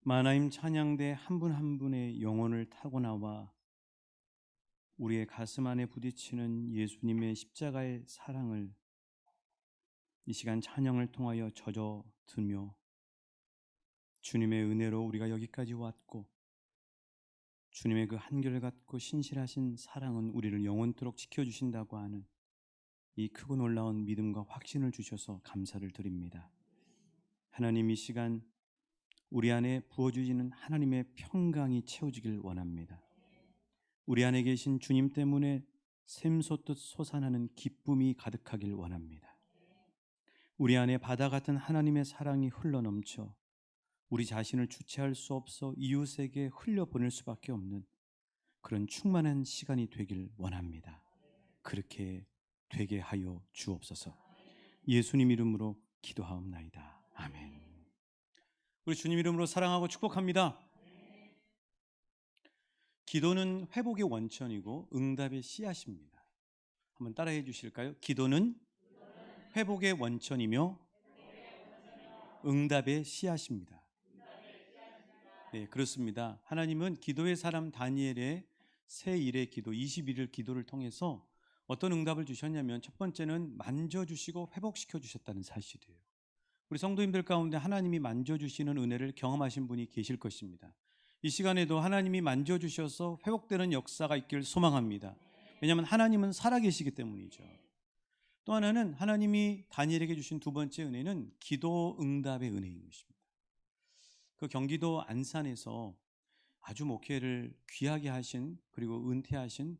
마나임 찬양대 한 분 한 분의 영혼을 타고 나와 우리의 가슴 안에 부딪히는 예수님의 십자가의 사랑을 이 시간 찬양을 통하여 젖어 들며 주님의 은혜로 우리가 여기까지 왔고 주님의 그 한결같고 신실하신 사랑은 우리를 영원토록 지켜주신다고 하는 이 크고 놀라운 믿음과 확신을 주셔서 감사를 드립니다. 하나님, 이 시간 우리 안에 부어주시는 하나님의 평강이 채워지길 원합니다. 우리 안에 계신 주님 때문에 샘솟듯 솟아나는 기쁨이 가득하길 원합니다. 우리 안에 바다 같은 하나님의 사랑이 흘러넘쳐 우리 자신을 주체할 수 없어 이웃에게 흘려보낼 수밖에 없는 그런 충만한 시간이 되길 원합니다. 그렇게 되게 하여 주옵소서. 예수님 이름으로 기도하옵나이다. 아멘. 우리 주님 이름으로 사랑하고 축복합니다. 기도는 회복의 원천이고 응답의 씨앗입니다. 한번 따라해 주실까요? 기도는 회복의 원천이며 응답의 씨앗입니다. 네, 그렇습니다. 하나님은 기도의 사람 다니엘의 새 일의 기도 21일 기도를 통해서 어떤 응답을 주셨냐면, 첫 번째는 만져주시고 회복시켜 주셨다는 사실이에요. 우리 성도님들 가운데 하나님이 만져주시는 은혜를 경험하신 분이 계실 것입니다. 이 시간에도 하나님이 만져주셔서 회복되는 역사가 있길 소망합니다. 왜냐하면 하나님은 살아계시기 때문이죠. 또 하나는 하나님이 다니엘에게 주신 두 번째 은혜는 기도 응답의 은혜인 것입니다. 그 경기도 안산에서 아주 목회를 귀하게 하신, 그리고 은퇴하신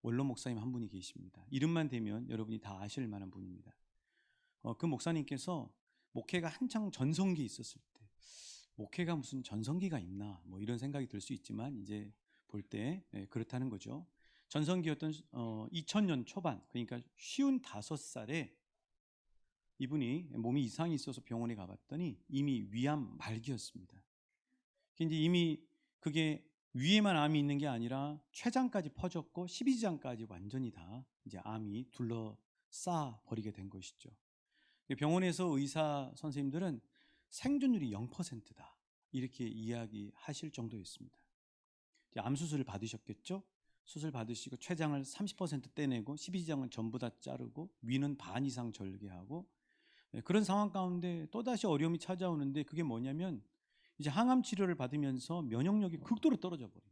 원로 목사님 한 분이 계십니다. 이름만 대면 여러분이 다 아실 만한 분입니다. 그 목사님께서 목회가 한창 전성기 있었을 때, 목회가 무슨 전성기가 있나 뭐 이런 생각이 들 수 있지만 이제 볼 때 그렇다는 거죠. 전성기였던 2000년 초반, 그러니까 55살에 이분이 몸이 이상이 있어서 병원에 가봤더니 이미 위암 말기였습니다. 이제 이미 그게 위에만 암이 있는 게 아니라 췌장까지 퍼졌고 12지장까지 완전히 다 이제 암이 둘러싸 버리게 된 것이죠. 병원에서 의사 선생님들은 생존율이 0%다 이렇게 이야기하실 정도였습니다. 암 수술을 받으셨겠죠? 수술 받으시고 췌장을 30% 떼내고 12지장은 전부 다 자르고 위는 반 이상 절개하고, 그런 상황 가운데 또다시 어려움이 찾아오는데, 그게 뭐냐면 이제 항암 치료를 받으면서 면역력이 극도로 떨어져 버려요.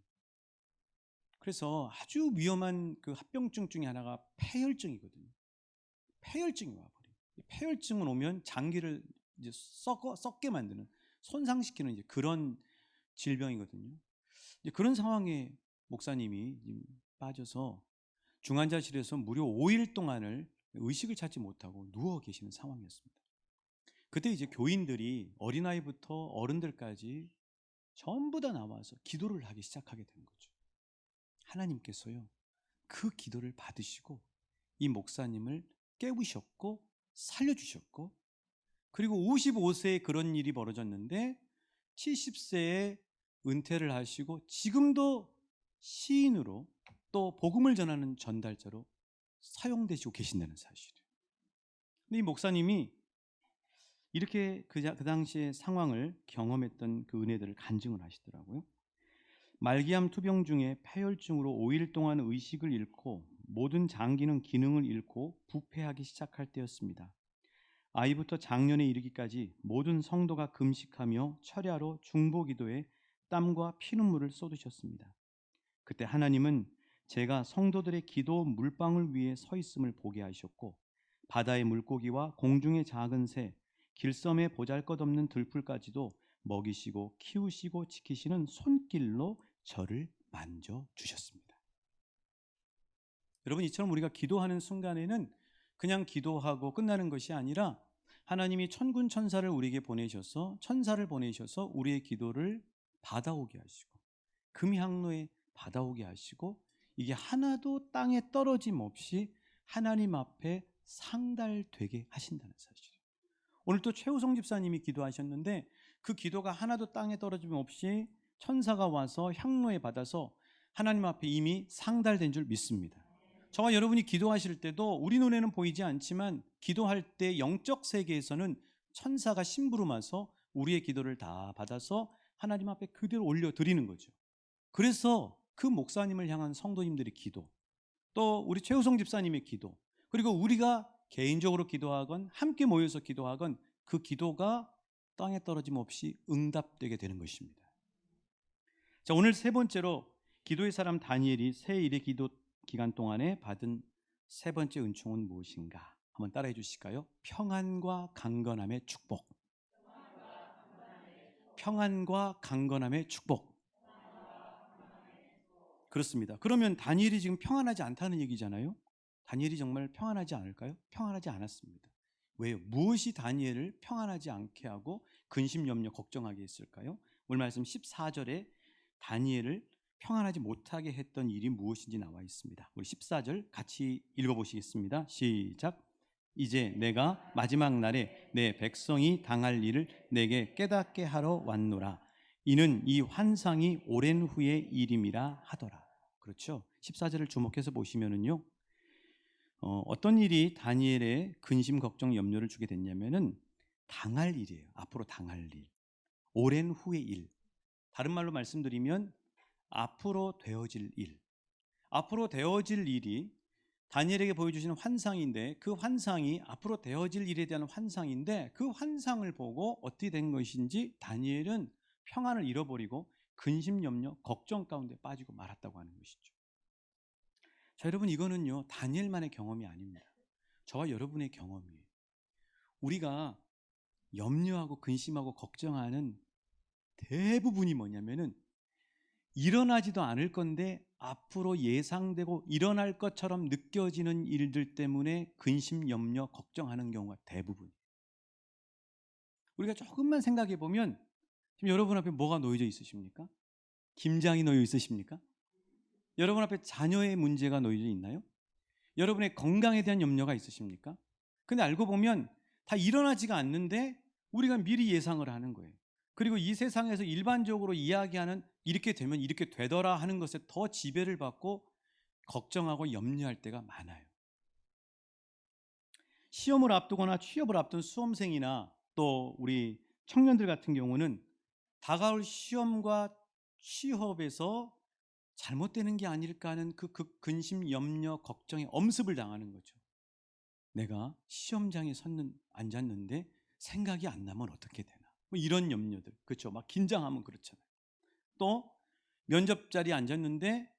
그래서 아주 위험한 그 합병증 중에 하나가 폐혈증이거든요. 폐혈증이 와버려요. 폐혈증은 오면 장기를 이제 썩게 만드는, 손상시키는 이제 그런 질병이거든요. 이제 그런 상황에 목사님이 빠져서 중환자실에서 무려 5일 동안을 의식을 찾지 못하고 누워 계시는 상황이었습니다. 그때 이제 교인들이 어린아이부터 어른들까지 전부 다 나와서 기도를 하기 시작하게 된 거죠. 하나님께서요, 그 기도를 받으시고 이 목사님을 깨우셨고 살려주셨고, 그리고 55세에 그런 일이 벌어졌는데 70세에 은퇴를 하시고 지금도 시인으로 또 복음을 전하는 전달자로 사용되시고 계신다는 사실이에요. 근데 이 목사님이 이렇게 그 당시의 상황을 경험했던 그 은혜들을 간증을 하시더라고요. 말기암 투병 중에 폐혈증으로 5일 동안 의식을 잃고 모든 장기는 기능을 잃고 부패하기 시작할 때였습니다. 아이부터 장년에 이르기까지 모든 성도가 금식하며 철야로 중보기도에 땀과 피눈물을 쏟으셨습니다. 그때 하나님은 제가 성도들의 기도 물방울 위에 서 있음을 보게 하셨고, 바다의 물고기와 공중의 작은 새, 길섬의 보잘것없는 들풀까지도 먹이시고 키우시고 지키시는 손길로 저를 만져주셨습니다. 여러분, 이처럼 우리가 기도하는 순간에는 그냥 기도하고 끝나는 것이 아니라 하나님이 천군 천사를 우리에게 보내셔서, 천사를 보내셔서 우리의 기도를 받아오게 하시고 금향로에 받아오게 하시고, 이게 하나도 땅에 떨어짐 없이 하나님 앞에 상달되게 하신다는 사실이에요. 오늘 또 최우성 집사님이 기도하셨는데 그 기도가 하나도 땅에 떨어짐 없이 천사가 와서 향로에 받아서 하나님 앞에 이미 상달된 줄 믿습니다. 저와 여러분이 기도하실 때도 우리 눈에는 보이지 않지만 기도할 때 영적 세계에서는 천사가 심부름해서 우리의 기도를 다 받아서 하나님 앞에 그대로 올려드리는 거죠. 그래서 그 목사님을 향한 성도님들의 기도, 또 우리 최우성 집사님의 기도, 그리고 우리가 개인적으로 기도하건 함께 모여서 기도하건 그 기도가 땅에 떨어짐 없이 응답되게 되는 것입니다. 자, 오늘 세 번째로 기도의 사람 다니엘이 새 일의 기도 기간 동안에 받은 세 번째 은총은 무엇인가? 한번 따라해 주실까요? 평안과 강건함의 축복. 평안과 강건함의 축복. 그렇습니다. 그러면 다니엘이 지금 평안하지 않다는 얘기잖아요. 다니엘이 정말 평안하지 않을까요? 평안하지 않았습니다. 왜요? 무엇이 다니엘을 평안하지 않게 하고 근심, 염려, 걱정하게 했을까요? 오늘 말씀 14절에 다니엘을 평안하지 못하게 했던 일이 무엇인지 나와 있습니다. 우리 14절 같이 읽어보시겠습니다. 시작. 이제 내가 마지막 날에 내 백성이 당할 일을 내게 깨닫게 하러 왔노라. 이는 이 환상이 오랜 후의 일임이라 하더라. 그렇죠? 14절을 주목해서 보시면은요, 어떤 일이 다니엘의 근심, 걱정, 염려를 주게 됐냐면은 당할 일이에요. 앞으로 당할 일, 오랜 후의 일. 다른 말로 말씀드리면 앞으로 되어질 일. 앞으로 되어질 일이 다니엘에게 보여주시는 환상인데, 그 환상이 앞으로 되어질 일에 대한 환상인데, 그 환상을 보고 어떻게 된 것인지 다니엘은 평안을 잃어버리고 근심, 염려, 걱정 가운데 빠지고 말았다고 하는 것이죠. 자, 여러분, 이거는요 다니엘만의 경험이 아닙니다. 저와 여러분의 경험이에요. 우리가 염려하고 근심하고 걱정하는 대부분이 뭐냐면은 일어나지도 않을 건데 앞으로 예상되고 일어날 것처럼 느껴지는 일들 때문에 근심, 염려, 걱정하는 경우가 대부분이에요. 우리가 조금만 생각해 보면 지금 여러분 앞에 뭐가 놓여져 있으십니까? 김장이 놓여 있으십니까? 여러분 앞에 자녀의 문제가 놓여져 있나요? 여러분의 건강에 대한 염려가 있으십니까? 근데 알고 보면 다 일어나지가 않는데 우리가 미리 예상을 하는 거예요. 그리고 이 세상에서 일반적으로 이야기하는 이렇게 되면 이렇게 되더라 하는 것에 더 지배를 받고 걱정하고 염려할 때가 많아요. 시험을 앞두거나 취업을 앞둔 수험생이나 또 우리 청년들 같은 경우는 다가올 시험과 취업에서 잘못되는 게 아닐까 하는 그 근심, 염려, 걱정에 엄습을 당하는 거죠. 내가 시험장에 앉았는데 생각이 안 나면 어떻게 되나? 뭐 이런 염려들, 그렇죠? 막 긴장하면 그렇잖아요. 또 면접 자리에 앉았는데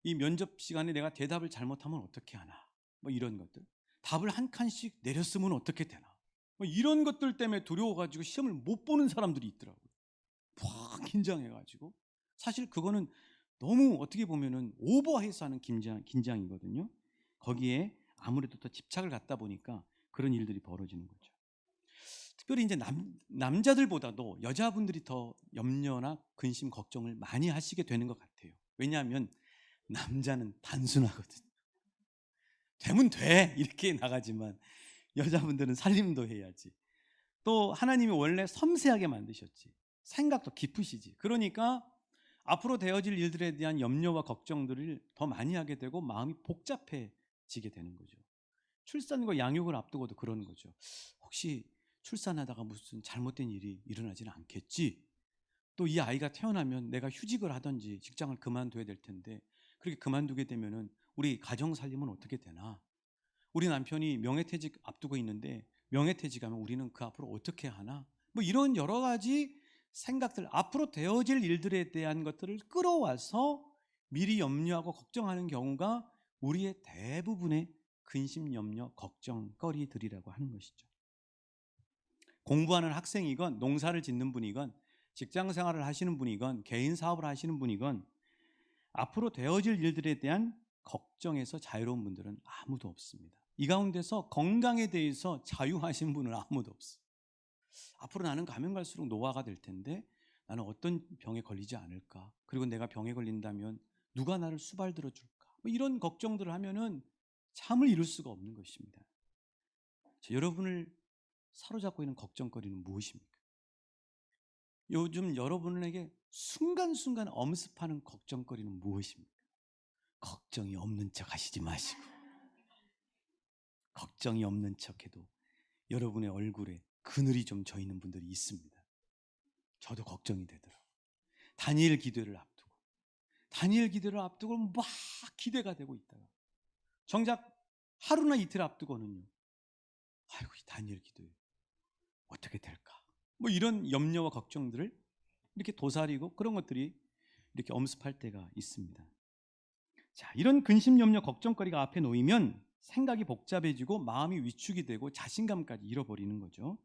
이 면접 시간에 내가 대답을 잘못하면 어떻게 하나? 뭐 이런 것들. 답을 한 칸씩 내렸으면 어떻게 되나? 뭐 이런 것들 때문에 두려워가지고 시험을 못 보는 사람들이 있더라고요. 막 긴장해가지고. 사실 그거는 너무 어떻게 보면은 오버해서 하는 긴장이거든요. 거기에 아무래도 더 집착을 갖다 보니까 그런 일들이 벌어지는 거죠. 특별히 이제 남자들보다도 여자분들이 더 염려나 근심, 걱정을 많이 하시게 되는 것 같아요. 왜냐하면 남자는 단순하거든요. 되면 돼 이렇게 나가지만 여자분들은 살림도 해야지. 또 하나님이 원래 섬세하게 만드셨지. 생각도 깊으시지. 그러니까 앞으로 되어질 일들에 대한 염려와 걱정들을 더 많이 하게 되고 마음이 복잡해지게 되는 거죠. 출산과 양육을 앞두고도 그러는 거죠. 혹시 출산하다가 무슨 잘못된 일이 일어나지는 않겠지? 또 이 아이가 태어나면 내가 휴직을 하든지 직장을 그만둬야 될 텐데 그렇게 그만두게 되면은 우리 가정 살림은 어떻게 되나? 우리 남편이 명예퇴직 앞두고 있는데 명예퇴직하면 우리는 그 앞으로 어떻게 하나? 뭐 이런 여러 가지 생각들, 앞으로 되어질 일들에 대한 것들을 끌어와서 미리 염려하고 걱정하는 경우가 우리의 대부분의 근심, 염려, 걱정거리들이라고 하는 것이죠. 공부하는 학생이건 농사를 짓는 분이건 직장 생활을 하시는 분이건 개인 사업을 하시는 분이건 앞으로 되어질 일들에 대한 걱정에서 자유로운 분들은 아무도 없습니다. 이 가운데서 건강에 대해서 자유하신 분은 아무도 없어요. 앞으로 나는 가면 갈수록 노화가 될 텐데 나는 어떤 병에 걸리지 않을까? 그리고 내가 병에 걸린다면 누가 나를 수발들어 줄까? 뭐 이런 걱정들을 하면은 잠을 이룰 수가 없는 것입니다. 자, 여러분을 사로잡고 있는 걱정거리는 무엇입니까? 요즘 여러분에게 순간순간 엄습하는 걱정거리는 무엇입니까? 걱정이 없는 척 하시지 마시고 걱정이 없는 척해도 여러분의 얼굴에 그늘이 좀 져 있는 분들이 있습니다. 저도 걱정이 되더라고요. 다니엘 기도를 앞두고 막 기대가 되고 있다가 정작 하루나 이틀 앞두고는요, 아이고 이 다니엘 기도 어떻게 될까? 뭐 이런 염려와 걱정들을 이렇게 도사리고 그런 것들이 이렇게 엄습할 때가 있습니다. 자, 이런 근심, 염려, 걱정거리가 앞에 놓이면 생각이 복잡해지고 마음이 위축이 되고 자신감까지 잃어버리는 거죠.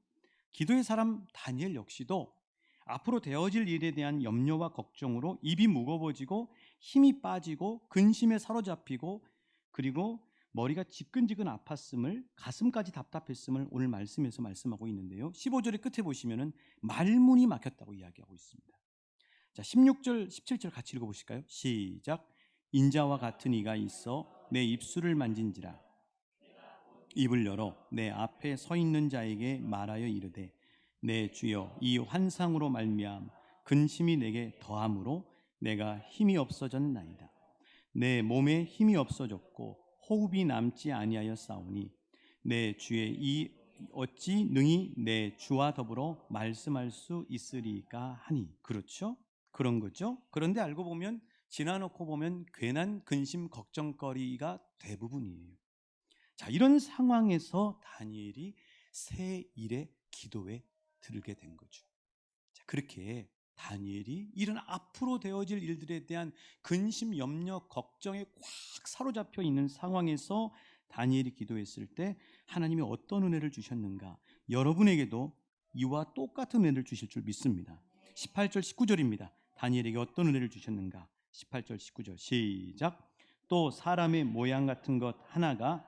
기도의 사람 다니엘 역시도 앞으로 되어질 일에 대한 염려와 걱정으로 입이 무거워지고 힘이 빠지고 근심에 사로잡히고 그리고 머리가 지끈지근 아팠음을, 가슴까지 답답했음을 오늘 말씀에서 말씀하고 있는데요. 15절의 끝에 보시면은 말문이 막혔다고 이야기하고 있습니다. 자, 16절, 17절 같이 읽어보실까요? 시작. 인자와 같은 이가 있어 내 입술을 만진지라. 입을 열어 내 앞에 서 있는 자에게 말하여 이르되, 내 주여, 이 환상으로 말미암 근심이 내게 더함으로 내가 힘이 없어졌나이다. 내 몸에 힘이 없어졌고 호흡이 남지 아니하였사오니 내 주의 이 어찌 능히 내 주와 더불어 말씀할 수 있으리까 하니. 그렇죠? 그런 거죠. 그런데 알고 보면, 지나놓고 보면 괜한 근심 걱정거리가 대부분이에요. 자, 이런 상황에서 다니엘이 새 일의 기도에 들게 된 거죠. 자, 그렇게 다니엘이 이런 앞으로 되어질 일들에 대한 근심, 염려, 걱정에 꽉 사로잡혀 있는 상황에서 다니엘이 기도했을 때 하나님이 어떤 은혜를 주셨는가? 여러분에게도 이와 똑같은 은혜를 주실 줄 믿습니다. 18절, 19절입니다. 다니엘에게 어떤 은혜를 주셨는가? 18절, 19절 시작. 또 사람의 모양 같은 것 하나가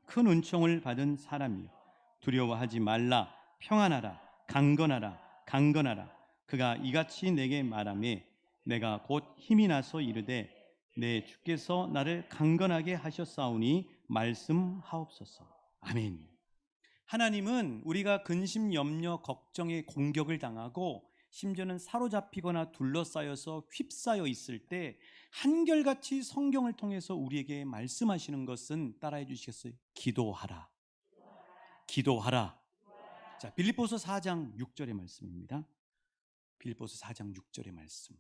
큰 은총을 받은 사람이요, 두려워하지 말라, 평안하라, 강건하라, 강건하라. 그가 이같이 내게 말하매 내가 곧 힘이 나서 이르되, 내 주께서 나를 강건하게 하셨사오니 말씀하옵소서. 아멘. 하나님은 우리가 근심, 염려, 걱정의 공격을 당하고 심지어는 사로잡히거나 둘러싸여서 휩싸여 있을 때 한결같이 성경을 통해서 우리에게 말씀하시는 것은, 따라해 주시겠어요? 기도하라. 기도하라. 자, 빌립보서 4장 6절의 말씀입니다. 빌립보서 4장 6절의 말씀.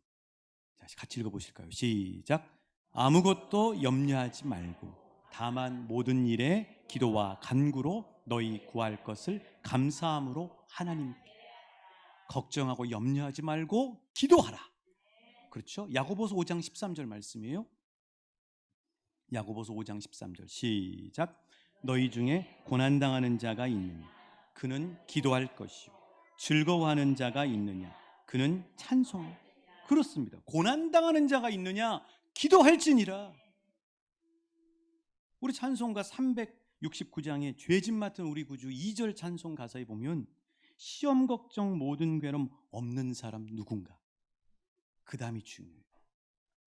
자, 같이 읽어보실까요? 시작. 아무것도 염려하지 말고 다만 모든 일에 기도와 간구로 너희 구할 것을 감사함으로 하나님께. 걱정하고 염려하지 말고 기도하라. 그렇죠? 야고보서 5장 13절 말씀이에요. 야고보서 5장 13절 시작. 너희 중에 고난당하는 자가 있느냐? 그는 기도할 것이요. 즐거워하는 자가 있느냐? 그는 찬송할. 그렇습니다. 고난당하는 자가 있느냐? 기도할지니라. 우리 찬송가 369장에 죄짐 맡은 우리 구주 2절 찬송 가사에 보면 시험 걱정 모든 괴로움 없는 사람 누군가? 그 다음이 중요해요.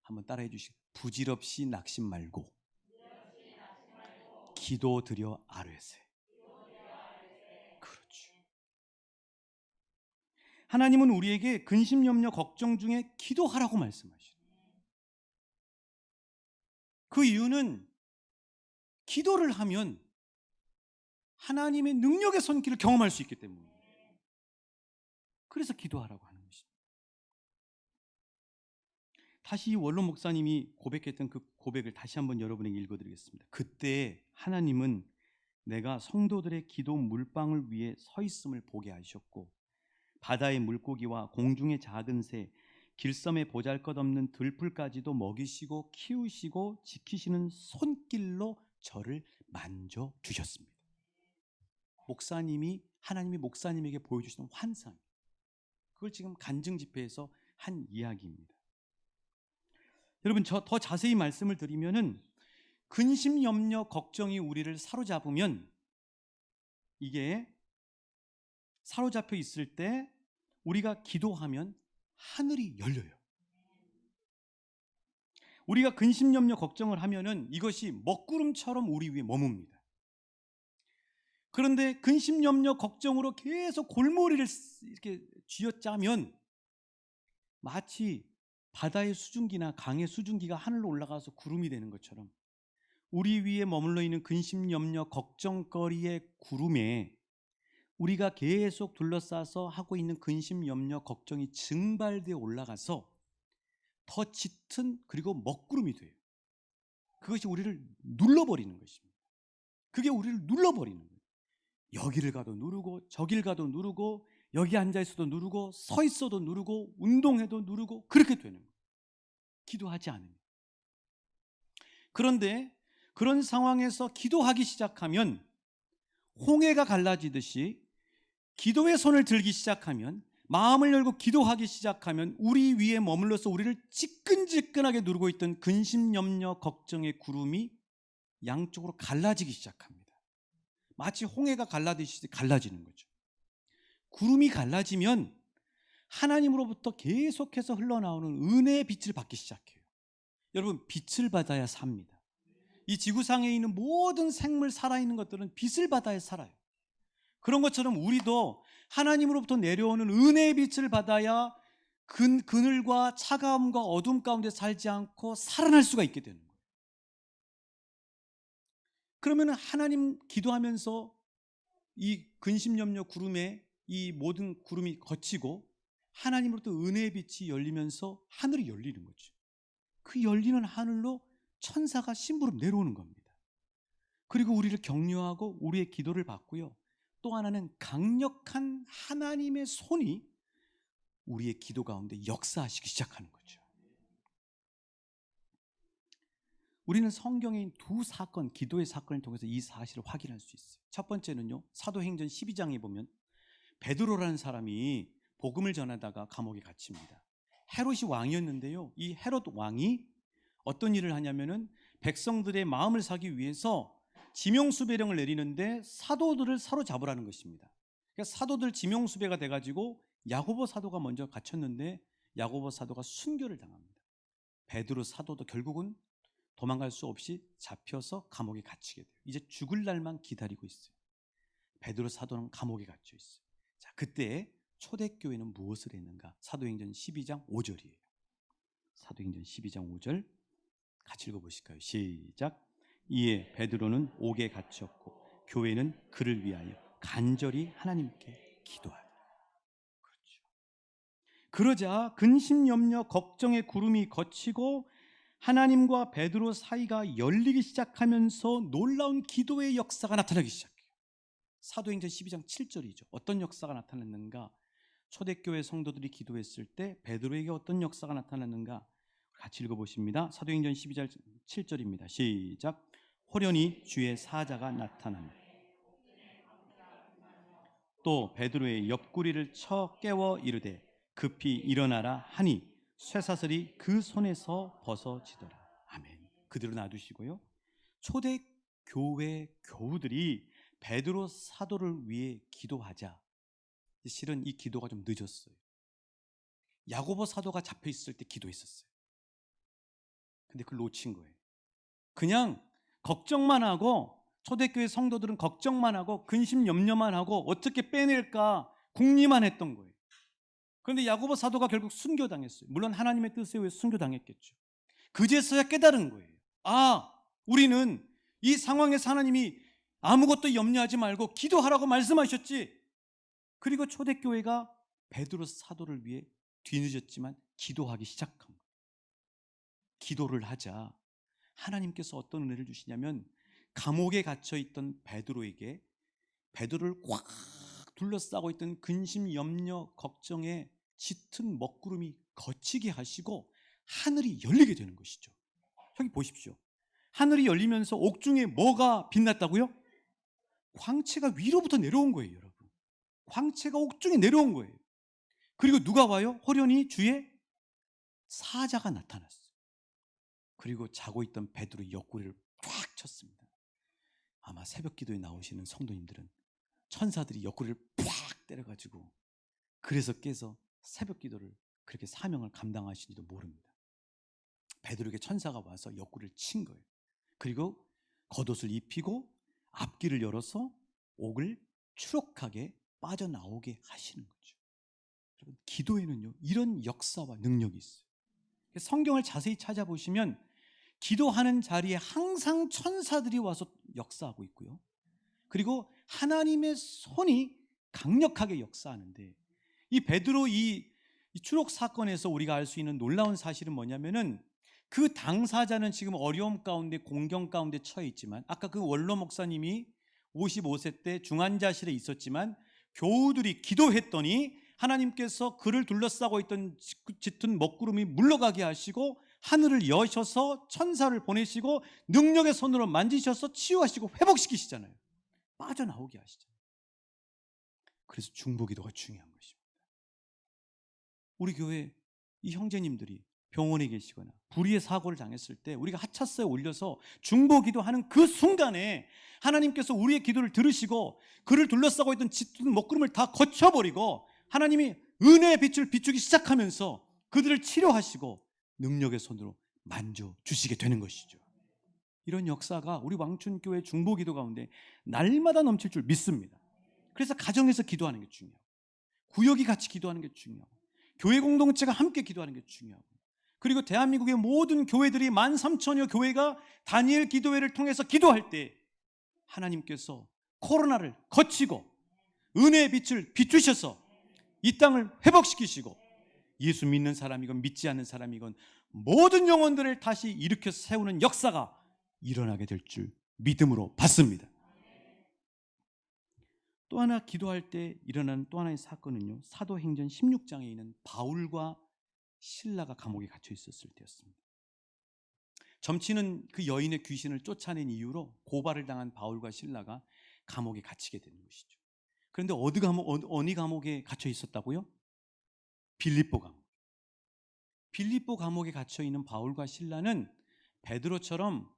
한번 따라해 주시고, 부질없이 낙심 말고 기도드려 아뢰세. 그렇죠. 하나님은 우리에게 근심, 염려, 걱정 중에 기도하라고 말씀하시죠. 그 이유는 기도를 하면 하나님의 능력의 손길을 경험할 수 있기 때문이에요. 그래서 기도하라고 하는 것입니다. 다시 이 원로 목사님이 고백했던 그 고백을 다시 한번 여러분에게 읽어드리겠습니다. 그때 하나님은 내가 성도들의 기도 물방울 위에 서 있음을 보게 하셨고, 바다의 물고기와 공중의 작은 새, 길섬의 보잘것없는 들풀까지도 먹이시고 키우시고 지키시는 손길로 저를 만져주셨습니다. 목사님이, 하나님이 목사님에게 보여주시는 환상, 그걸 지금 간증 집회에서 한 이야기입니다. 여러분, 저 더 자세히 말씀을 드리면은 근심, 염려, 걱정이 우리를 사로잡으면, 이게 사로잡혀 있을 때 우리가 기도하면 하늘이 열려요. 우리가 근심, 염려, 걱정을 하면은 이것이 먹구름처럼 우리 위에 머뭅니다. 그런데 근심, 염려, 걱정으로 계속 골머리를 이렇게 쥐어짜면 마치 바다의 수증기나 강의 수증기가 하늘로 올라가서 구름이 되는 것처럼 우리 위에 머물러 있는 근심, 염려, 걱정거리의 구름에 우리가 계속 둘러싸서 하고 있는 근심, 염려, 걱정이 증발되어 올라가서 더 짙은 그리고 먹구름이 돼요. 그것이 우리를 눌러버리는 것입니다. 그게 우리를 눌러버리는 거예요. 여기를 가도 누르고 저길 가도 누르고 여기 앉아있어도 누르고 서 있어도 누르고 운동해도 누르고 그렇게 되는 거예요. 기도하지 않으면. 그런데 그런 상황에서 기도하기 시작하면 홍해가 갈라지듯이 기도의 손을 들기 시작하면 마음을 열고 기도하기 시작하면 우리 위에 머물러서 우리를 지끈지끈하게 누르고 있던 근심, 염려, 걱정의 구름이 양쪽으로 갈라지기 시작합니다. 마치 홍해가 갈라지듯이 갈라지는 거죠. 구름이 갈라지면 하나님으로부터 계속해서 흘러나오는 은혜의 빛을 받기 시작해요. 여러분, 빛을 받아야 삽니다. 이 지구상에 있는 모든 생물, 살아있는 것들은 빛을 받아야 살아요. 그런 것처럼 우리도 하나님으로부터 내려오는 은혜의 빛을 받아야 그늘과 차가움과 어둠 가운데 살지 않고 살아날 수가 있게 되는 거예요. 그러면 하나님 기도하면서 이 근심염려 구름에 이 모든 구름이 걷히고 하나님으로부터 은혜의 빛이 열리면서 하늘이 열리는 거죠. 그 열리는 하늘로 천사가 심부름 내려오는 겁니다. 그리고 우리를 격려하고 우리의 기도를 받고요. 또 하나는 강력한 하나님의 손이 우리의 기도 가운데 역사하시기 시작하는 거죠. 우리는 성경에 있는 두 사건, 기도의 사건을 통해서 이 사실을 확인할 수 있어요. 첫 번째는요, 사도행전 12장에 보면 베드로라는 사람이 복음을 전하다가 감옥에 갇힙니다. 헤롯이 왕이었는데요, 이 헤롯 왕이 어떤 일을 하냐면은 백성들의 마음을 사기 위해서 지명수배령을 내리는데 사도들을 사로잡으라는 것입니다. 그러니까 사도들 지명수배가 돼가지고 야고보 사도가 먼저 갇혔는데 야고보 사도가 순교를 당합니다. 베드로 사도도 결국은 도망갈 수 없이 잡혀서 감옥에 갇히게 돼요. 이제 죽을 날만 기다리고 있어요. 베드로 사도는 감옥에 갇혀 있어요. 자, 그때 초대교회는 무엇을 했는가? 사도행전 12장 5절이에요. 사도행전 12장 5절 같이 읽어보실까요? 시작. 이에 베드로는 옥에 갇혔고 교회는 그를 위하여 간절히 하나님께 기도하더라. 그렇죠. 그러자 근심, 염려, 걱정의 구름이 걷히고 하나님과 베드로 사이가 열리기 시작하면서 놀라운 기도의 역사가 나타나기 시작해요. 사도행전 12장 7절이죠. 어떤 역사가 나타났는가? 초대교회 성도들이 기도했을 때 베드로에게 어떤 역사가 나타났는가? 같이 읽어보십니다. 사도행전 12장 7절입니다. 시작. 호련히 주의 사자가 나타나며 또 베드로의 옆구리를 쳐 깨워 이르되 급히 일어나라 하니 쇠사슬이 그 손에서 벗어지더라. 아멘. 그대로 놔두시고요. 초대교회 교우들이 베드로 사도를 위해 기도하자 실은 이 기도가 좀 늦었어요. 야고보 사도가 잡혀 있을 때 기도했었어요. 근데 그걸 놓친 거예요. 그냥 걱정만 하고 초대교회 성도들은 걱정만 하고 근심 염려만 하고 어떻게 빼낼까 궁리만 했던 거예요. 그런데 야고보 사도가 결국 순교당했어요. 물론 하나님의 뜻에 의해 순교당했겠죠. 그제서야 깨달은 거예요. 아, 우리는 이 상황에서 하나님이 아무것도 염려하지 말고 기도하라고 말씀하셨지. 그리고 초대교회가 베드로 사도를 위해 뒤늦었지만 기도하기 시작한 거예요. 기도를 하자 하나님께서 어떤 은혜를 주시냐면 감옥에 갇혀있던 베드로에게 베드로를 꽉 둘러싸고 있던 근심, 염려, 걱정의 짙은 먹구름이 걷히게 하시고 하늘이 열리게 되는 것이죠. 여기 보십시오. 하늘이 열리면서 옥중에 뭐가 빛났다고요? 광채가 위로부터 내려온 거예요, 여러분. 광채가 옥중에 내려온 거예요. 그리고 누가 와요? 호련히 주의 사자가 나타났어요. 그리고 자고 있던 베드로의 옆구리를 꽉 쳤습니다. 아마 새벽 기도에 나오시는 성도님들은 천사들이 옆구리를 팍 때려가지고 그래서 깨서 새벽 기도를 그렇게 사명을 감당하신지도 모릅니다. 베드로에게 천사가 와서 옆구리를 친 거예요. 그리고 겉옷을 입히고 앞길을 열어서 옥을 추록하게 빠져나오게 하시는 거죠. 여러분, 기도에는요 이런 역사와 능력이 있어요. 성경을 자세히 찾아보시면 기도하는 자리에 항상 천사들이 와서 역사하고 있고요. 그리고 하나님의 손이 강력하게 역사하는데, 이 베드로 이 추록 사건에서 우리가 알 수 있는 놀라운 사실은 뭐냐면은, 그 당사자는 지금 어려움 가운데 공경 가운데 처해 있지만, 아까 그 원로 목사님이 55세 때 중환자실에 있었지만 교우들이 기도했더니 하나님께서 그를 둘러싸고 있던 짙은 먹구름이 물러가게 하시고 하늘을 여셔서 천사를 보내시고 능력의 손으로 만지셔서 치유하시고 회복시키시잖아요. 빠져나오게 하시잖아요. 그래서 중보기도가 중요한 것입니다. 우리 교회 이 형제님들이 병원에 계시거나 불의의 사고를 당했을 때 우리가 하차서에 올려서 중보기도하는 그 순간에 하나님께서 우리의 기도를 들으시고 그를 둘러싸고 있던 짙은 먹구름을 다 거쳐버리고 하나님이 은혜의 빛을 비추기 시작하면서 그들을 치료하시고 능력의 손으로 만져주시게 되는 것이죠. 이런 역사가 우리 왕춘교회 중보기도 가운데 날마다 넘칠 줄 믿습니다. 그래서 가정에서 기도하는 게 중요하고, 구역이 같이 기도하는 게 중요하고, 교회 공동체가 함께 기도하는 게 중요하고, 그리고 대한민국의 모든 교회들이 13,000여 교회가 다니엘 기도회를 통해서 기도할 때 하나님께서 코로나를 거치고 은혜의 빛을 비추셔서 이 땅을 회복시키시고 예수 믿는 사람이건 믿지 않는 사람이건 모든 영혼들을 다시 일으켜 세우는 역사가 일어나게 될 줄 믿음으로 받습니다. 또 하나 기도할 때 일어나는 또 하나의 사건은요, 사도행전 16장에 있는 바울과 실라가 감옥에 갇혀 있었을 때였습니다. 점치는 그 여인의 귀신을 쫓아낸 이유로 고발을 당한 바울과 실라가 감옥에 갇히게 되는 것이죠. 그런데 어느 감옥에 갇혀 있었다고요? 빌립보 감옥. 빌립보 감옥에 갇혀 있는 바울과 실라는 베드로처럼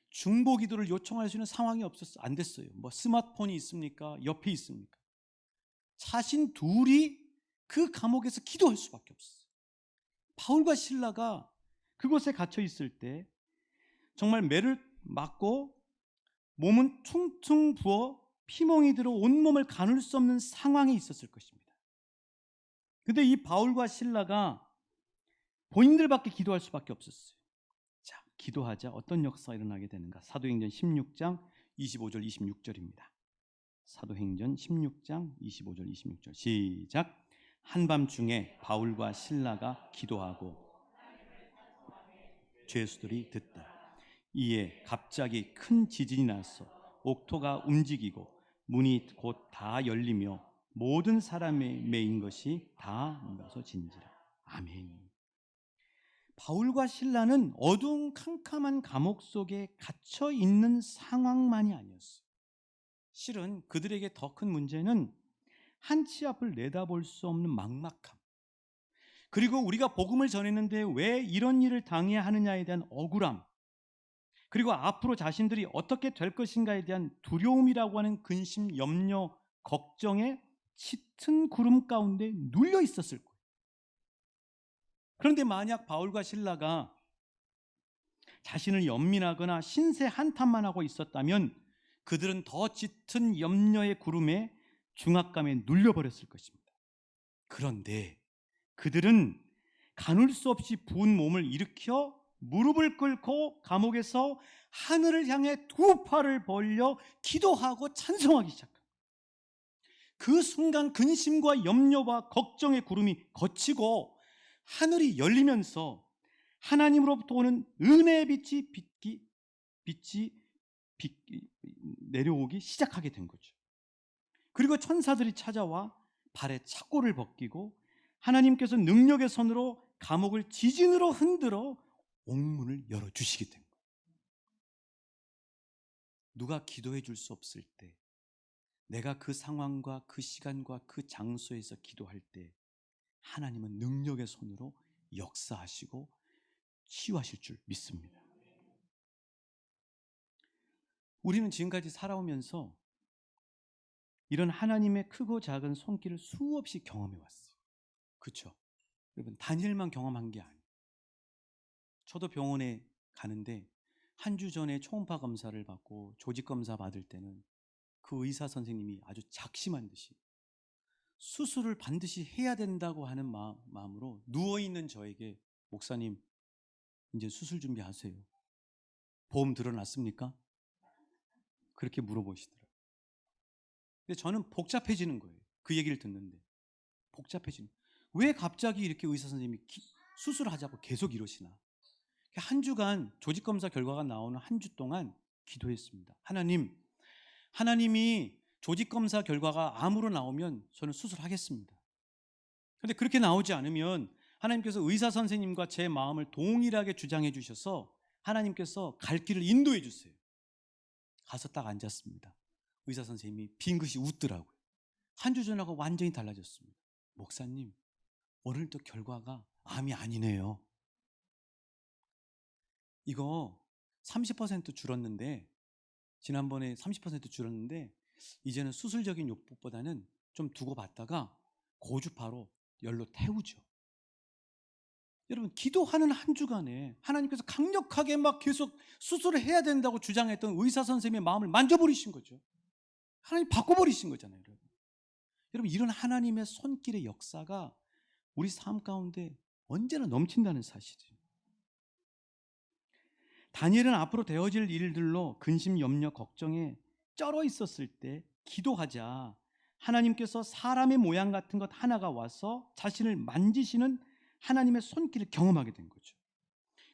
중보 기도를 요청할 수 있는 상황이 안 됐어요. 뭐 스마트폰이 있습니까? 옆에 있습니까? 자신 둘이 그 감옥에서 기도할 수밖에 없었어요. 바울과 실라가 그곳에 갇혀 있을 때 정말 매를 맞고 몸은 퉁퉁 부어 피멍이 들어 온몸을 가눌 수 없는 상황에 있었을 것입니다. 근데 이 바울과 실라가 본인들밖에 기도할 수밖에 없었어요. 자, 기도하자. 어떤 역사가 일어나게 되는가? 사도행전 16장 25절 26절입니다. 사도행전 16장 25절 26절 시작. 한밤중에 바울과 실라가 기도하고 죄수들이 듣다. 이에 갑자기 큰 지진이 나서 옥토가 움직이고 문이 곧 다 열리며 모든 사람의 매인 것이 다 무너져진지라. 아멘. 바울과 실라는 어두운 캄캄한 감옥 속에 갇혀 있는 상황만이 아니었어요. 실은 그들에게 더 큰 문제는 한치 앞을 내다볼 수 없는 막막함, 그리고 우리가 복음을 전했는데 왜 이런 일을 당해야 하느냐에 대한 억울함, 그리고 앞으로 자신들이 어떻게 될 것인가에 대한 두려움이라고 하는 근심, 염려, 걱정에 짙은 구름 가운데 눌려 있었을 거예요. 그런데 만약 바울과 실라가 자신을 연민하거나 신세 한탄만 하고 있었다면 그들은 더 짙은 염려의 구름에 중압감에 눌려버렸을 것입니다. 그런데 그들은 가눌 수 없이 부은 몸을 일으켜 무릎을 꿇고 감옥에서 하늘을 향해 두 팔을 벌려 기도하고 찬송하기 시작합니다. 그 순간 근심과 염려와 걱정의 구름이 걷히고 하늘이 열리면서 하나님으로부터 오는 은혜의 빛이 내려오기 시작하게 된 거죠. 그리고 천사들이 찾아와 발에 착고를 벗기고 하나님께서 능력의 손으로 감옥을 지진으로 흔들어 옥문을 열어주시게 된 거예요. 누가 기도해 줄 수 없을 때, 내가 그 상황과 그 시간과 그 장소에서 기도할 때 하나님은 능력의 손으로 역사하시고 치유하실 줄 믿습니다. 우리는 지금까지 살아오면서 이런 하나님의 크고 작은 손길을 수없이 경험해 왔어요. 그렇죠? 여러분, 다니엘만 경험한 게 아니에요. 저도 병원에 가는데 한 주 전에 초음파 검사를 받고 조직 검사 받을 때는 그 의사 선생님이 아주 작심한 듯이 수술을 반드시 해야 된다고 하는 마음으로 누워있는 저에게, 목사님 이제 수술 준비하세요. 보험 들어놨습니까? 그렇게 물어보시더라고요. 근데 저는 복잡해지는 거예요. 그 얘기를 듣는데 복잡해지는. 왜 갑자기 이렇게 의사 선생님이 수술을 하자고 계속 이러시나? 한 주간 조직검사 결과가 나오는 한 주 동안 기도했습니다. 하나님이 조직검사 결과가 암으로 나오면 저는 수술하겠습니다. 그런데 그렇게 나오지 않으면 하나님께서 의사 선생님과 제 마음을 동일하게 주장해 주셔서 하나님께서 갈 길을 인도해 주세요. 가서 딱 앉았습니다. 의사 선생님이 빙긋이 웃더라고요. 한 주 전하고 완전히 달라졌습니다. 목사님, 오늘도 결과가 암이 아니네요. 이거 30% 줄었는데, 지난번에 30% 줄었는데 이제는 수술적인 요법보다는 좀 두고 봤다가 고주파로 열로 태우죠. 여러분, 기도하는 한 주간에 하나님께서 강력하게 막 계속 수술을 해야 된다고 주장했던 의사 선생님의 마음을 만져버리신 거죠. 하나님 바꿔버리신 거잖아요. 여러분, 이런 하나님의 손길의 역사가 우리 삶 가운데 언제나 넘친다는 사실이에요. 다니엘은 앞으로 되어질 일들로 근심, 염려, 걱정에 쩔어 있었을 때 기도하자 하나님께서 사람의 모양 같은 것 하나가 와서 자신을 만지시는 하나님의 손길을 경험하게 된 거죠.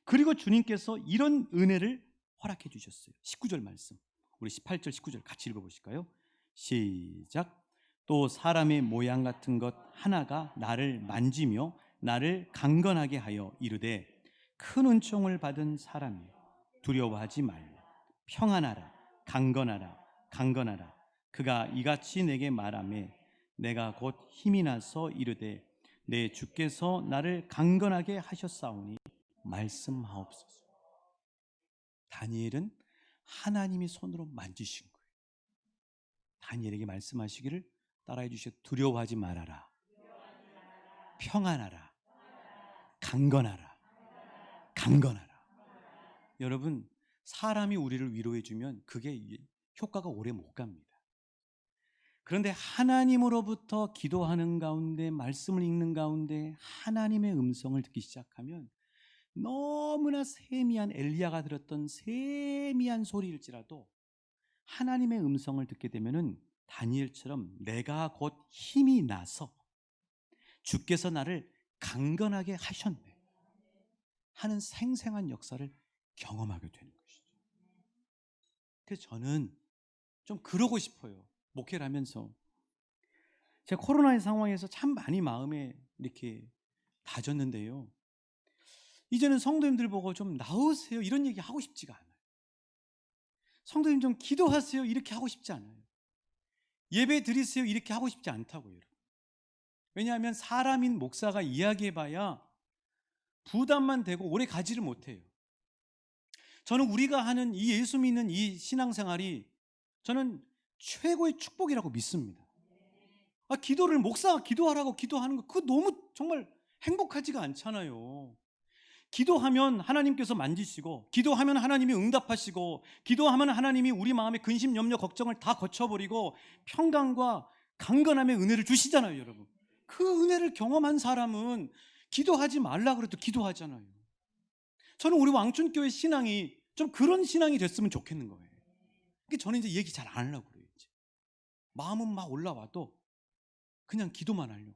그리고 주님께서 이런 은혜를 허락해 주셨어요. 19절 말씀, 우리 18절 19절 같이 읽어보실까요? 시작. 또 사람의 모양 같은 것 하나가 나를 만지며 나를 강건하게 하여 이르되 큰 은총을 받은 사람이여 두려워하지 말라. 평안하라. 강건하라. 강건하라. 그가 이같이 내게 말하매 내가 곧 힘이 나서 이르되 내 주께서 나를 강건하게 하셨사오니 말씀하옵소서. 다니엘은 하나님이 손으로 만지신 거예요. 다니엘에게 말씀하시기를 따라해 주시오. 두려워하지 말아라. 평안하라. 강건하라. 강건하라. 여러분, 사람이 우리를 위로해 주면 그게 효과가 오래 못 갑니다. 그런데 하나님으로부터 기도하는 가운데, 말씀을 읽는 가운데 하나님의 음성을 듣기 시작하면 너무나 세미한, 엘리야가 들었던 세미한 소리일지라도 하나님의 음성을 듣게 되면은 다니엘처럼 내가 곧 힘이 나서 주께서 나를 강건하게 하셨네 하는 생생한 역사를 경험하게 되는 것이죠. 그래서 저는 좀 그러고 싶어요. 목회를 하면서 제가 코로나의 상황에서 참 많이 마음에 이렇게 다졌는데요, 이제는 성도님들 보고 좀 나으세요 이런 얘기 하고 싶지가 않아요. 성도님 좀 기도하세요 이렇게 하고 싶지 않아요. 예배 드리세요 이렇게 하고 싶지 않다고요, 여러분. 왜냐하면 사람인 목사가 이야기해봐야 부담만 되고 오래 가지를 못해요. 저는 우리가 하는 이 예수 믿는 이 신앙생활이 저는 최고의 축복이라고 믿습니다. 기도를 목사가 기도하라고 기도하는 거 그거 너무 정말 행복하지가 않잖아요. 기도하면 하나님께서 만지시고, 기도하면 하나님이 응답하시고, 기도하면 하나님이 우리 마음의 근심, 염려, 걱정을 다 거쳐버리고 평강과 강건함의 은혜를 주시잖아요, 여러분. 그 은혜를 경험한 사람은 기도하지 말라 그래도 기도하잖아요. 저는 우리 왕춘교회 신앙이 좀 그런 신앙이 됐으면 좋겠는 거예요. 그러니까 저는 이제 얘기 잘 안 하려고 그래요. 이제 마음은 막 올라와도 그냥 기도만 하려고.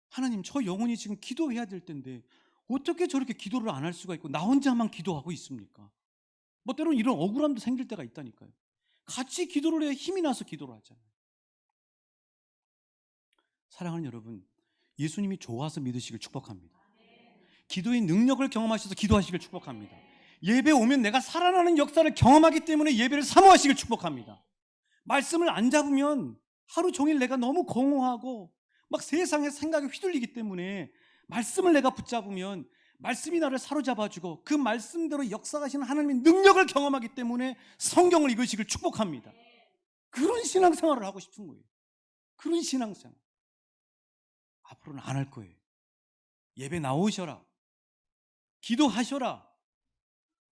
하나님, 저 영혼이 지금 기도해야 될 텐데 어떻게 저렇게 기도를 안 할 수가 있고 나 혼자만 기도하고 있습니까? 뭐 때로는 이런 억울함도 생길 때가 있다니까요. 같이 기도를 해야 힘이 나서 기도를 하잖아요. 사랑하는 여러분, 예수님이 좋아서 믿으시길 축복합니다. 기도의 능력을 경험하셔서 기도하시길 축복합니다. 예배 오면 내가 살아나는 역사를 경험하기 때문에 예배를 사모하시길 축복합니다. 말씀을 안 잡으면 하루 종일 내가 너무 공허하고 막 세상의 생각에 휘둘리기 때문에 말씀을 내가 붙잡으면 말씀이 나를 사로잡아주고 그 말씀대로 역사하시는 하나님의 능력을 경험하기 때문에 성경을 읽으시길 축복합니다. 그런 신앙생활을 하고 싶은 거예요. 그런 신앙생활 앞으로는 안 할 거예요. 예배 나오셔라, 기도하셔라,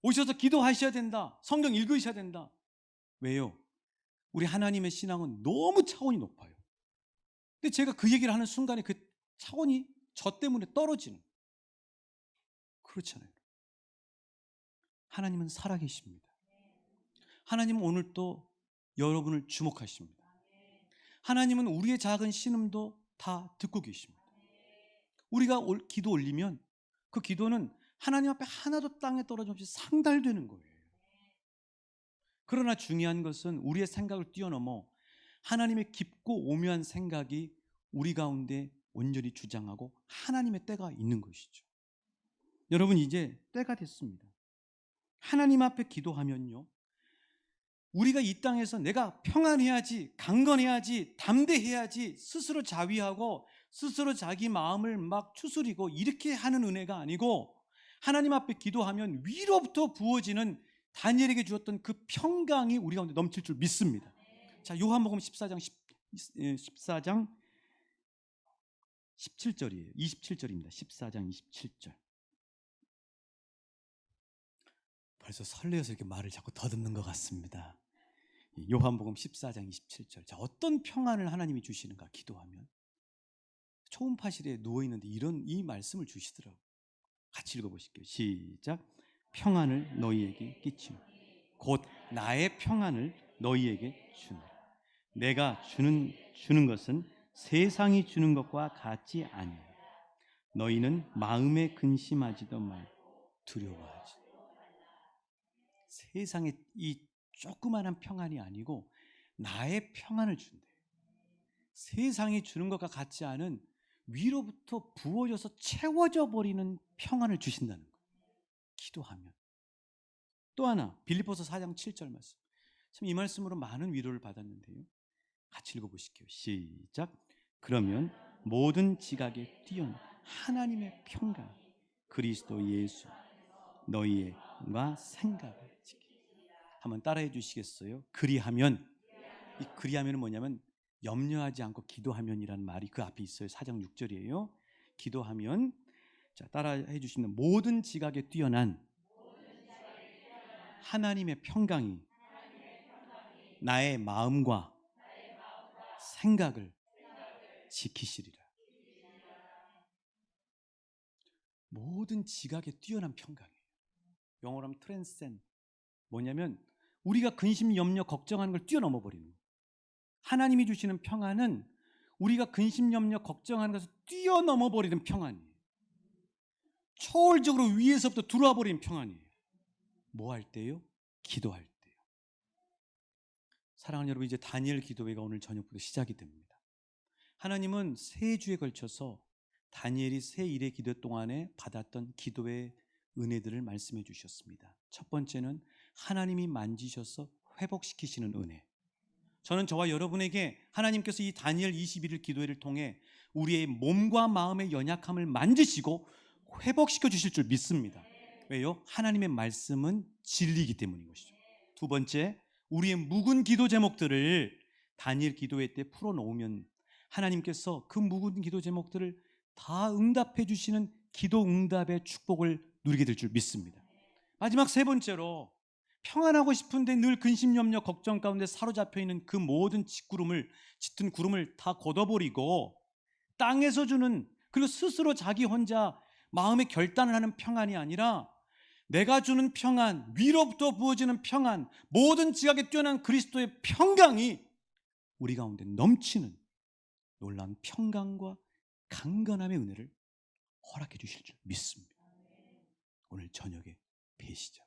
오셔서 기도하셔야 된다, 성경 읽으셔야 된다. 왜요? 우리 하나님의 신앙은 너무 차원이 높아요. 근데 제가 그 얘기를 하는 순간에 그 차원이 저 때문에 떨어지는, 그렇잖아요. 하나님은 살아계십니다. 하나님은 오늘 또 여러분을 주목하십니다. 하나님은 우리의 작은 신음도 다 듣고 계십니다. 우리가 기도 올리면 그 기도는 하나님 앞에 하나도 땅에 떨어짐없이 상달되는 거예요. 그러나 중요한 것은 우리의 생각을 뛰어넘어 하나님의 깊고 오묘한 생각이 우리 가운데 온전히 주장하고 하나님의 때가 있는 것이죠. 여러분, 이제 때가 됐습니다. 하나님 앞에 기도하면요, 우리가 이 땅에서 내가 평안해야지, 강건해야지, 담대해야지 스스로 자위하고 스스로 자기 마음을 막 추스리고 이렇게 하는 은혜가 아니고, 하나님 앞에 기도하면 위로부터 부어지는 다니엘에게 주었던 그 평강이 우리 가운데 넘칠 줄 믿습니다. 자, 요한복음 14장 17절이에요. 27절입니다. 14장 27절. 벌써 설레어서 이렇게 말을 자꾸 더듬는 것 같습니다. 요한복음 14장 27절. 자, 어떤 평안을 하나님이 주시는가 기도하면? 초음파실에 누워있는데 이 말씀을 주시더라고요. 같이 읽어보실게요. 시작. 평안을 너희에게 끼치노 곧 나의 평안을 너희에게 주노라. 내가 주는 것은 세상이 주는 것과 같지 아니하라. 너희는 마음에 근심하지도 말고 두려워하지. 세상의 이 조그마한 평안이 아니고 나의 평안을 준대. 세상이 주는 것과 같지 않은 위로부터 부어져서 채워져 버리는 평안을 주신다는 거예요. 기도하면. 또 하나, 빌립보서 4장 7절 말씀. 참 이 말씀으로 많은 위로를 받았는데요. 같이 읽어보실게요. 시작. 그러면 모든 지각에 뛰어난 하나님의 평강, 그리스도 예수 너희의 마음과 생각을 지키리라. 한번 따라해 주시겠어요? 그리하면. 이 그리하면은 뭐냐면 염려하지 않고 기도하면이라는 말이 그 앞에 있어요. 4장 6절이에요. 기도하면, 자, 따라해 주시면 모든 지각에 뛰어난 하나님의 평강이 나의 마음과 생각을 지키시리라. 모든 지각에 뛰어난 평강이에요. 영어로 하면 트랜센. 뭐냐면 우리가 근심, 염려, 걱정하는 걸 뛰어넘어 버리는 거예요. 하나님이 주시는 평안은 우리가 근심, 염려, 걱정하는 것을 뛰어넘어 버리는 평안이에요. 초월적으로 위에서부터 들어와 버리는 평안이에요. 뭐 할 때요? 기도할 때요. 사랑하는 여러분, 이제 다니엘 기도회가 오늘 저녁부터 시작이 됩니다. 하나님은 세 주에 걸쳐서 다니엘이 세 일의 기도 동안에 받았던 기도의 은혜들을 말씀해 주셨습니다. 첫 번째는 하나님이 만지셔서 회복시키시는 은혜. 저는 저와 여러분에게 하나님께서 이 다니엘 21일 기도회를 통해 우리의 몸과 마음의 연약함을 만지시고 회복시켜 주실 줄 믿습니다. 왜요? 하나님의 말씀은 진리이기 때문인 것이죠. 두 번째, 우리의 묵은 기도 제목들을 다니엘 기도회 때 풀어놓으면 하나님께서 그 묵은 기도 제목들을 다 응답해 주시는 기도 응답의 축복을 누리게 될 줄 믿습니다. 마지막 세 번째로, 평안하고 싶은데 늘 근심, 염려, 걱정 가운데 사로잡혀 있는 그 모든 짙은 구름을 다 걷어버리고 땅에서 주는, 그리고 스스로 자기 혼자 마음의 결단을 하는 평안이 아니라 내가 주는 평안, 위로부터 부어지는 평안, 모든 지각에 뛰어난 그리스도의 평강이 우리 가운데 넘치는 놀라운 평강과 강건함의 은혜를 허락해 주실 줄 믿습니다. 오늘 저녁에 뵈시죠.